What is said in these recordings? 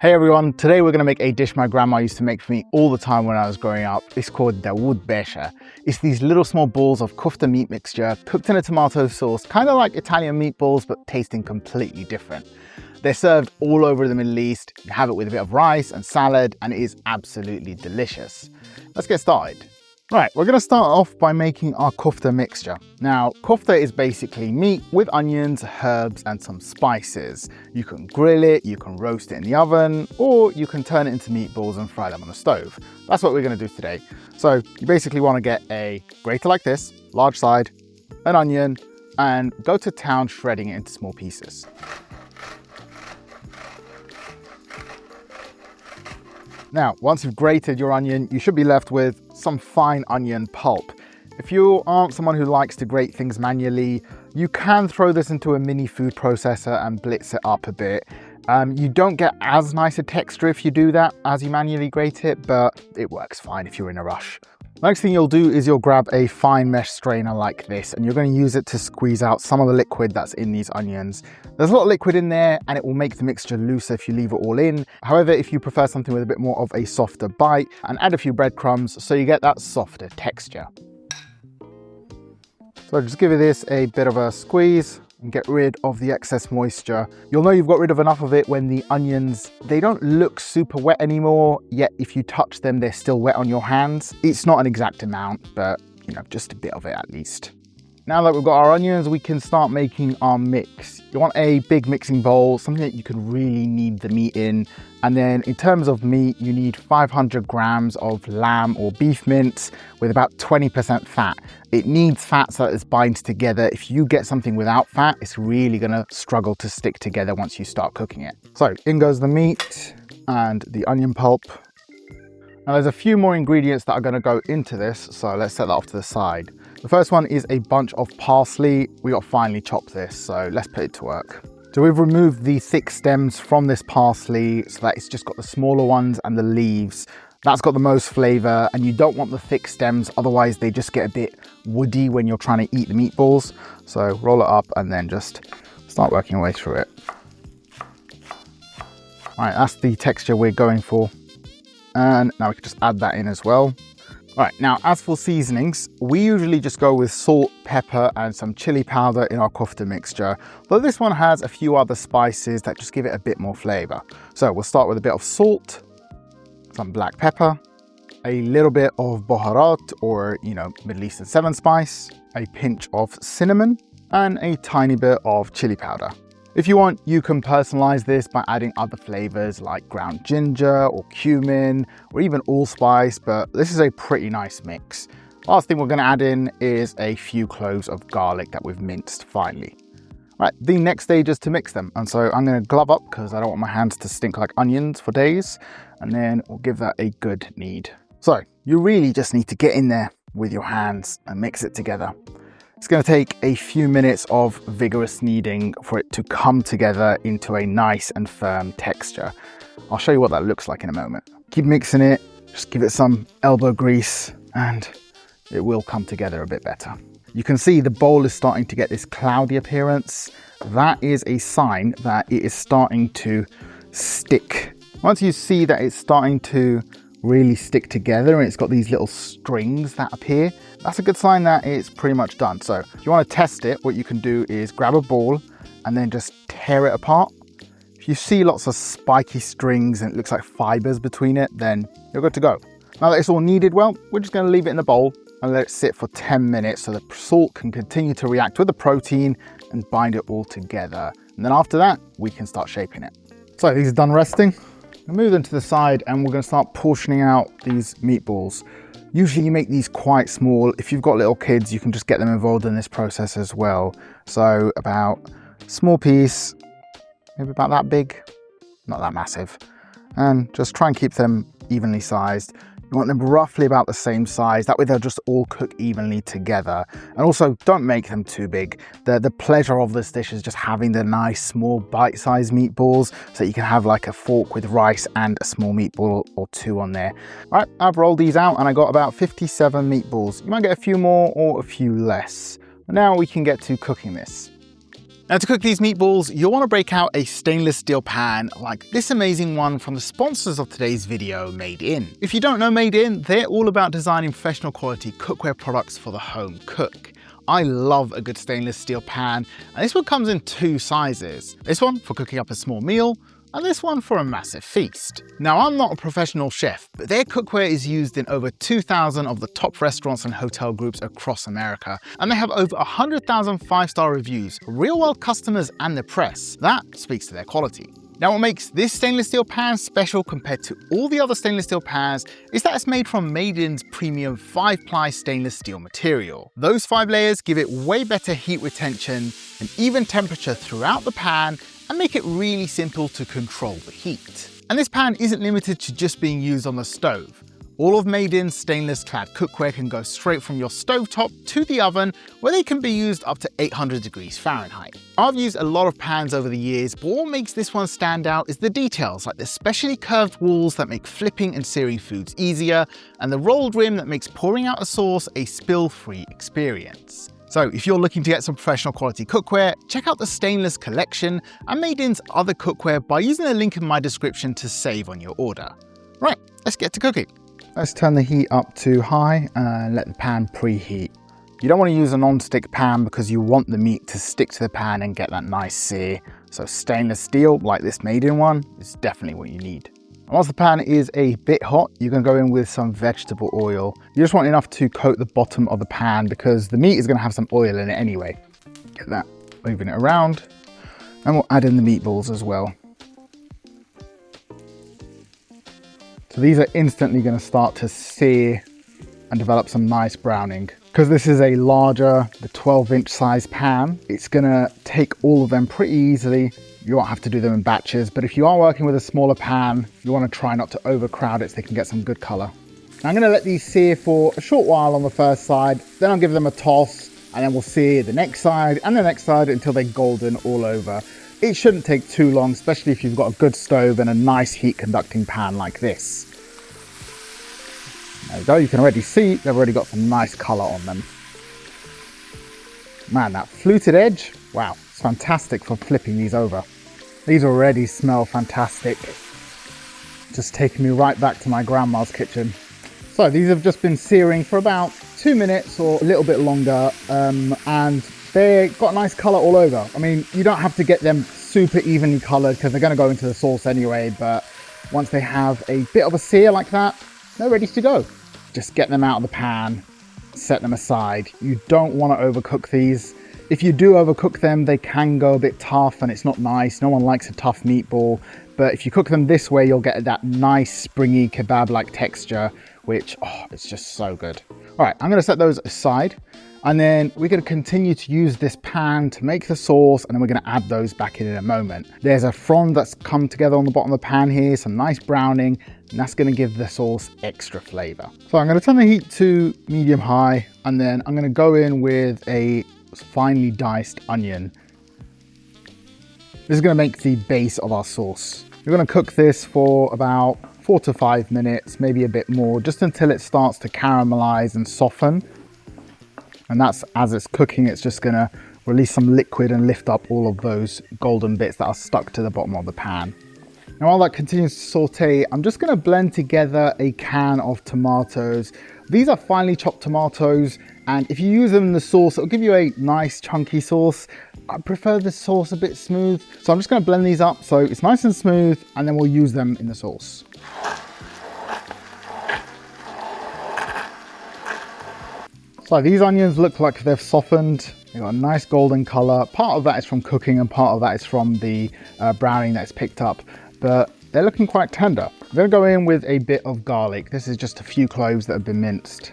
Hey everyone, today we're going to make a dish my grandma used to make for me all the time when I was growing up. It's called Dawood Basha. It's these little small balls of kofta meat mixture cooked in a tomato sauce, kind of like Italian meatballs but tasting completely different. They're served all over the Middle East. You have it with a bit of rice and salad and it is absolutely delicious. Let's get started. Right, we're going to start off by making our kofta mixture. Now, kofta is basically meat with onions, herbs, and some spices. You can grill it, you can roast it in the oven, or you can turn it into meatballs and fry them on the stove. That's what we're going to do today. So you basically want to get a grater like this, large side, an onion, and go to town shredding it into small pieces. Now, once you've grated your onion, you should be left with some fine onion pulp. If you aren't someone who likes to grate things manually, you can throw this into a mini food processor and blitz it up a bit. You don't get as nice a texture if you do that as you manually grate it, but it works fine if you're in a rush. Next thing you'll do is you'll grab a fine mesh strainer like this and you're going to use it to squeeze out some of the liquid that's in these onions. There's a lot of liquid in there and it will make the mixture looser if you leave it all in. However, if you prefer something with a bit more of a softer bite, and add a few breadcrumbs so you get that softer texture. So just give this a bit of a squeeze and get rid of the excess moisture. You'll know you've got rid of enough of it when the onions, they don't look super wet anymore, yet if you touch them, they're still wet on your hands. It's not an exact amount, but you know, just a bit of it at least. Now that we've got our onions, we can start making our mix. You want a big mixing bowl, something that you can really knead the meat in. And then in terms of meat, you need 500 grams of lamb or beef mince with about 20% fat. It needs fat so that it binds together. If you get something without fat, it's really gonna struggle to stick together once you start cooking it. So in goes the meat and the onion pulp. Now there's a few more ingredients that are gonna go into this, so let's set that off to the side. The first one is a bunch of parsley. We got finely chopped this, so let's put it to work. So we've removed the thick stems from this parsley so that it's just got the smaller ones and the leaves. That's got the most flavour, and you don't want the thick stems, otherwise they just get a bit woody when you're trying to eat the meatballs. So roll it up and then just start working your way through it. All right, that's the texture we're going for. And now we can just add that in as well. All right, now as for seasonings, we usually just go with salt, pepper, and some chili powder in our kofta mixture, though this one has a few other spices that just give it a bit more flavor. So we'll start with a bit of salt, some black pepper, a little bit of boharat, or Middle Eastern 7 spice, a pinch of cinnamon, and a tiny bit of chili powder. If you want, you can personalize this by adding other flavors like ground ginger or cumin or even allspice, but this is a pretty nice mix. Last thing we're going to add in is a few cloves of garlic that we've minced finely. Right, the next stage is to mix them, and so I'm going to glove up because I don't want my hands to stink like onions for days, and then we'll give that a good knead. So you really just need to get in there with your hands and mix it together. It's going to take a few minutes of vigorous kneading for it to come together into a nice and firm texture. I'll show you what that looks like in a moment. Keep mixing it, just give it some elbow grease, and it will come together a bit better. You can see the bowl is starting to get this cloudy appearance. That is a sign that it is starting to stick. Once you see that it's starting to really stick together and it's got these little strings that appear, that's a good sign that it's pretty much done. So if you want to test it, what you can do is grab a ball and then just tear it apart. If you see lots of spiky strings and it looks like fibers between it, then you're good to go. Now that it's all kneaded well, we're just going to leave it in the bowl and let it sit for 10 minutes so the salt can continue to react with the protein and bind it all together. And then after that, we can start shaping it. So these are done resting. We'll move them to the side and we're going to start portioning out these meatballs. Usually you make these quite small. If you've got little kids, you can just get them involved in this process as well. So about a small piece, maybe about that big, not that massive. And just try and keep them evenly sized. You want them roughly about the same size. That way they'll just all cook evenly together. And also don't make them too big. The pleasure of this dish is just having the nice small bite-sized meatballs so you can have like a fork with rice and a small meatball or two on there. All right, I've rolled these out and I got about 57 meatballs. You might get a few more or a few less. Now we can get to cooking this. Now to cook these meatballs, you'll want to break out a stainless steel pan like this amazing one from the sponsors of today's video, Made In. If you don't know Made In, they're all about designing professional quality cookware products for the home cook. I love a good stainless steel pan, and this one comes in two sizes. This one for cooking up a small meal, and this one for a massive feast. Now, I'm not a professional chef, but their cookware is used in over 2,000 of the top restaurants and hotel groups across America, and they have over 100,000 five-star reviews, real-world customers and the press. That speaks to their quality. Now, what makes this stainless steel pan special compared to all the other stainless steel pans is that it's made from Made In's premium 5-ply stainless steel material. Those 5 layers give it way better heat retention, an even temperature throughout the pan, and make it really simple to control the heat. And this pan isn't limited to just being used on the stove. All of Made In's stainless clad cookware can go straight from your stovetop to the oven, where they can be used up to 800 degrees Fahrenheit. I've used a lot of pans over the years, but what makes this one stand out is the details, like the specially curved walls that make flipping and searing foods easier, and the rolled rim that makes pouring out a sauce a spill-free experience. So if you're looking to get some professional quality cookware, check out the Stainless collection and Made In's other cookware by using the link in my description to save on your order. Right, let's get to cooking. Let's turn the heat up to high and let the pan preheat. You don't want to use a non-stick pan because you want the meat to stick to the pan and get that nice sear. So stainless steel, like this Made In one, is definitely what you need. And once the pan is a bit hot, you're going to go in with some vegetable oil. You just want enough to coat the bottom of the pan because the meat is going to have some oil in it anyway. Get that, moving it around. And we'll add in the meatballs as well. So these are instantly going to start to sear and develop some nice browning. Because this is a larger, the 12-inch size pan, it's going to take all of them pretty easily. You won't have to do them in batches, but if you are working with a smaller pan, you want to try not to overcrowd it so they can get some good color. Now I'm going to let these sear for a short while on the first side, then I'll give them a toss, and then we'll sear the next side and the next side until they're golden all over. It shouldn't take too long, especially if you've got a good stove and a nice heat conducting pan like this. There we go, you can already see they've already got some nice color on them. Man, that fluted edge, wow. Fantastic for flipping these over. These already smell fantastic. Just taking me right back to my grandma's kitchen. So these have just been searing for about 2 minutes or a little bit longer, and they've got a nice color all over. I mean, you don't have to get them super evenly colored because they're going to go into the sauce anyway, but once they have a bit of a sear like that, they're ready to go. Just get them out of the pan, set them aside. You don't want to overcook these. If you do overcook them, they can go a bit tough and it's not nice. No one likes a tough meatball, but if you cook them this way, you'll get that nice springy kebab-like texture, which, oh, it's just so good. All right, I'm gonna set those aside, and then we're gonna continue to use this pan to make the sauce, and then we're gonna add those back in a moment. There's a frond that's come together on the bottom of the pan here, some nice browning, and that's gonna give the sauce extra flavor. So I'm gonna turn the heat to medium-high, and then I'm gonna go in with a finely diced onion. This is going to make the base of our sauce. We're going to cook this for about 4 to 5 minutes, maybe a bit more, just until it starts to caramelize and soften. And that's, as it's cooking, it's just going to release some liquid and lift up all of those golden bits that are stuck to the bottom of the pan. Now while that continues to saute, I'm just going to blend together a can of tomatoes. These are finely chopped tomatoes, and if you use them in the sauce, it'll give you a nice chunky sauce. I prefer the sauce a bit smooth, so I'm just going to blend these up so it's nice and smooth, and then we'll use them in the sauce. So these onions look like they've softened. They've got a nice golden color. Part of that is from cooking and part of that is from the browning that's picked up, but they're looking quite tender. I'm going to go in with a bit of garlic. This is just a few cloves that have been minced.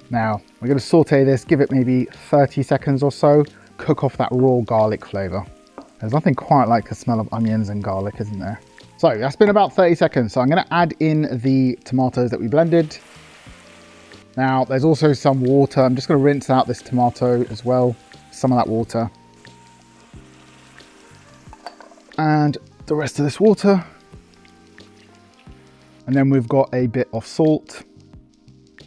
Now, we're going to saute this, give it maybe 30 seconds or so, cook off that raw garlic flavor. There's nothing quite like the smell of onions and garlic, isn't there? So that's been about 30 seconds. So I'm going to add in the tomatoes that we blended. Now, there's also some water. I'm just going to rinse out this tomato as well, some of that water. And the rest of this water. And then we've got a bit of salt,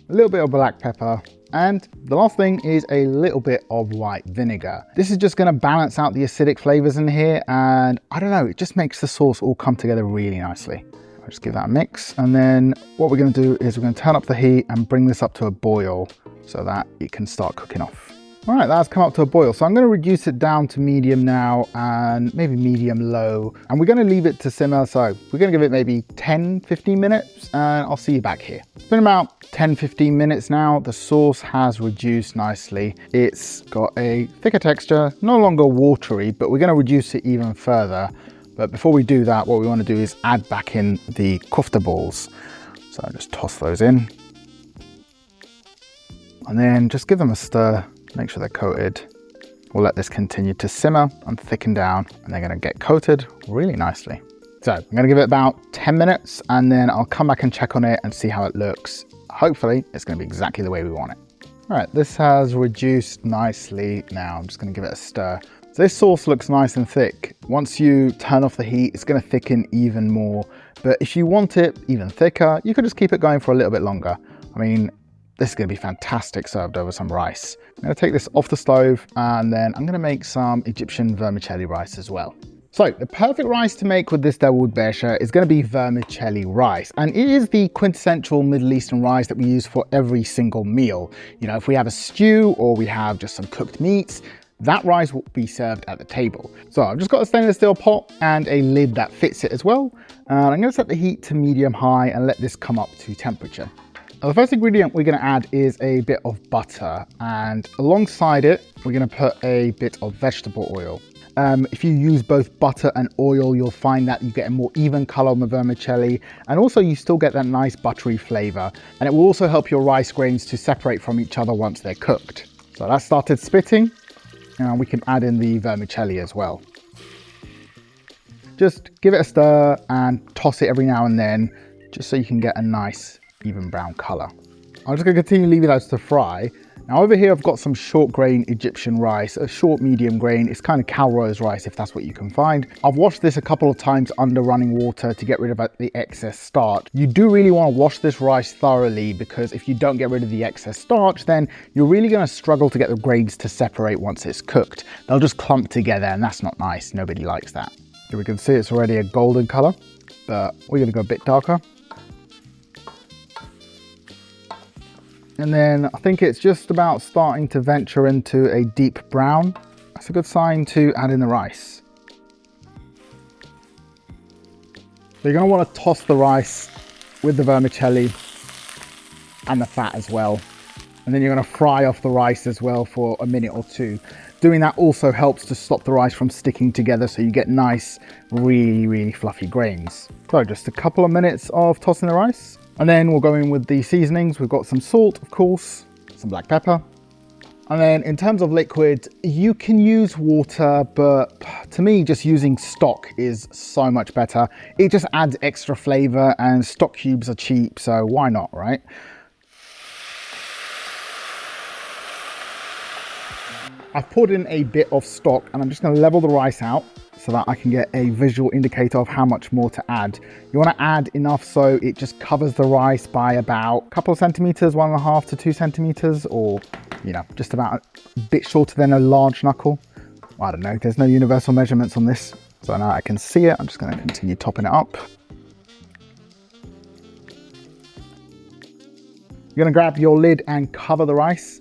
a little bit of black pepper, And the last thing is a little bit of white vinegar. This is just going to balance out the acidic flavors in here, and I don't know, it just makes the sauce all come together really nicely. I'll just give that a mix, and then what we're going to do is we're going to turn up the heat and bring this up to a boil so that it can start cooking off. All right, that's come up to a boil. So I'm going to reduce it down to medium now, and maybe medium low. And we're going to leave it to simmer. So we're going to give it maybe 10, 15 minutes, and I'll see you back here. It's been about 10, 15 minutes now. The sauce has reduced nicely. It's got a thicker texture, no longer watery, but we're going to reduce it even further. But before we do that, what we want to do is add back in the kofta balls. So I'll just toss those in. And then just give them a stir. Make sure they're coated. We'll let this continue to simmer and thicken down, and they're going to get coated really nicely. So I'm going to give it about 10 minutes, and then I'll come back and check on it and see how it looks. Hopefully it's going to be exactly the way we want it. All right, this has reduced nicely now. I'm just going to give it a stir. So this sauce looks nice and thick. Once you turn off the heat, it's going to thicken even more. But if you want it even thicker, you could just keep it going for a little bit longer. I mean, this is going to be fantastic served over some rice. I'm going to take this off the stove, and then I'm going to make some Egyptian vermicelli rice as well. So the perfect rice to make with this Dawood Basha is going to be vermicelli rice. And it is the quintessential Middle Eastern rice that we use for every single meal. You know, if we have a stew or we have just some cooked meats, that rice will be served at the table. So I've just got a stainless steel pot and a lid that fits it as well. And I'm going to set the heat to medium high and let this come up to temperature. Now, the first ingredient we're going to add is a bit of butter, and alongside it we're going to put a bit of vegetable oil. If you use both butter and oil, you'll find that you get a more even color on the vermicelli, and also you still get that nice buttery flavor, and it will also help your rice grains to separate from each other once they're cooked. So that started spitting, and we can add in the vermicelli as well. Just give it a stir and toss it every now and then, just so you can get a nice even brown color. I'm just going to continue leaving those to fry. Now over here I've got some short grain Egyptian rice, a short medium grain. It's kind of Calrose rice if that's what you can find. I've washed this a couple of times under running water to get rid of the excess starch. You do really want to wash this rice thoroughly, because if you don't get rid of the excess starch, then you're really going to struggle to get the grains to separate once it's cooked. They'll just clump together, and that's not nice. Nobody likes that. Here we can see it's already a golden color, but we're going to go a bit darker. And then I think it's just about starting to venture into a deep brown. That's a good sign to add in the rice. So you're going to want to toss the rice with the vermicelli and the fat as well. And then you're going to fry off the rice as well for a minute or two. Doing that also helps to stop the rice from sticking together, so you get nice, really fluffy grains. So just a couple of minutes of tossing the rice. And then we'll go in with the seasonings. We've got some salt, of course, some black pepper. And then in terms of liquid, you can use water, but to me, just using stock is so much better. It just adds extra flavor, and stock cubes are cheap, so why not, right? I've poured in a bit of stock, and I'm just going to level the rice out so that I can get a visual indicator of how much more to add. You want to add enough so it just covers the rice by about a couple of centimeters, 1.5 to 2 centimeters, or, you know, just about a bit shorter than a large knuckle. Well, I don't know, there's no universal measurements on this. So now I can see it. I'm just going to continue topping it up. You're going to grab your lid and cover the rice.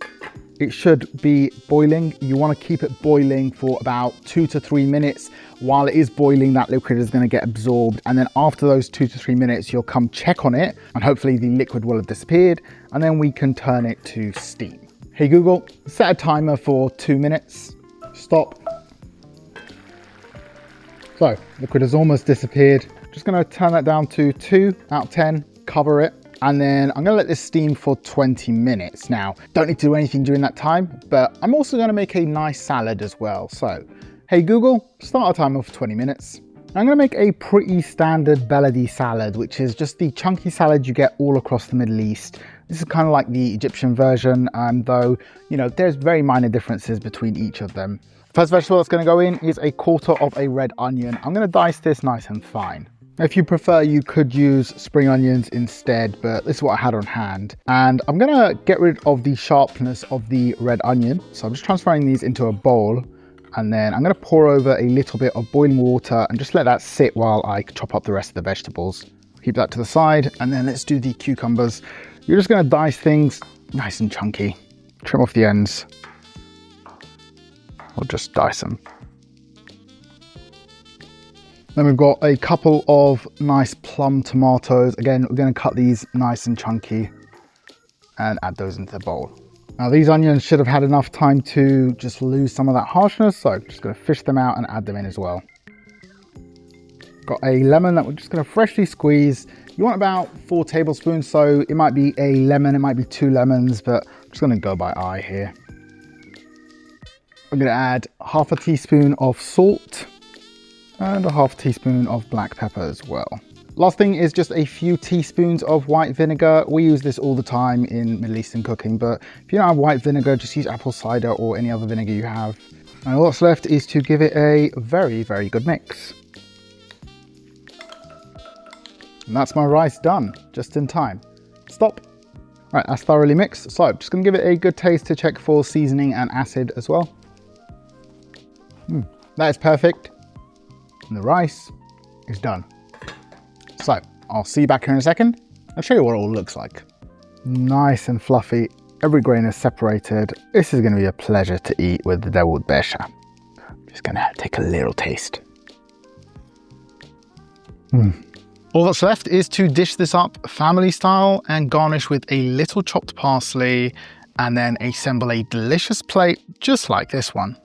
It should be boiling. You want to keep it boiling for about 2 to 3 minutes. While it is boiling, that liquid is going to get absorbed. And then after those 2 to 3 minutes, you'll come check on it, and hopefully the liquid will have disappeared, and then we can turn it to steam. Hey Google, set a timer for 2 minutes. Stop. So liquid has almost disappeared. Just going to turn that down to 2 out of 10, cover it. And then I'm going to let this steam for 20 minutes. Now, don't need to do anything during that time, but I'm also going to make a nice salad as well. So, hey Google, start a timer for 20 minutes. I'm going to make a pretty standard beledi salad, which is just the chunky salad you get all across the Middle East. This is kind of like the Egyptian version, though, you know, there's very minor differences between each of them. First vegetable that's going to go in is 1/4 of a red onion. I'm going to dice this nice and fine. If you prefer, you could use spring onions instead, but this is what I had on hand. And I'm gonna get rid of the sharpness of the red onion. So I'm just transferring these into a bowl, and then I'm gonna pour over a little bit of boiling water and just let that sit while I chop up the rest of the vegetables. Keep that to the side, and then let's do the cucumbers. You're just gonna dice things nice and chunky. Trim off the ends, or just dice them. Then we've got a couple of nice plum tomatoes. Again, we're going to cut these nice and chunky and add those into the bowl. Now these onions should have had enough time to just lose some of that harshness, so I'm just going to fish them out and add them in as well. Got a lemon that we're just going to freshly squeeze. You want about 4 tablespoons, so it might be a lemon, it might be 2 lemons, but I'm just going to go by eye here. I'm going to add half a teaspoon of salt and a half teaspoon of black pepper as well. Last thing is just a few teaspoons of white vinegar. We use this all the time in Middle Eastern cooking, but if you don't have white vinegar, just use apple cider or any other vinegar you have. And all that's left is to give it a very, very good mix. And that's my rice done, just in time. Stop. Right, that's thoroughly mixed. So I'm just gonna give it a good taste to check for seasoning and acid as well. That is perfect. And the rice is done. So I'll see you back here in a second. I'll show you what it all looks like. Nice and fluffy. Every grain is separated. This is going to be a pleasure to eat with the Dawood Basha. I'm just going to take a little taste. All that's left is to dish this up family style and garnish with a little chopped parsley, and then assemble a delicious plate just like this one.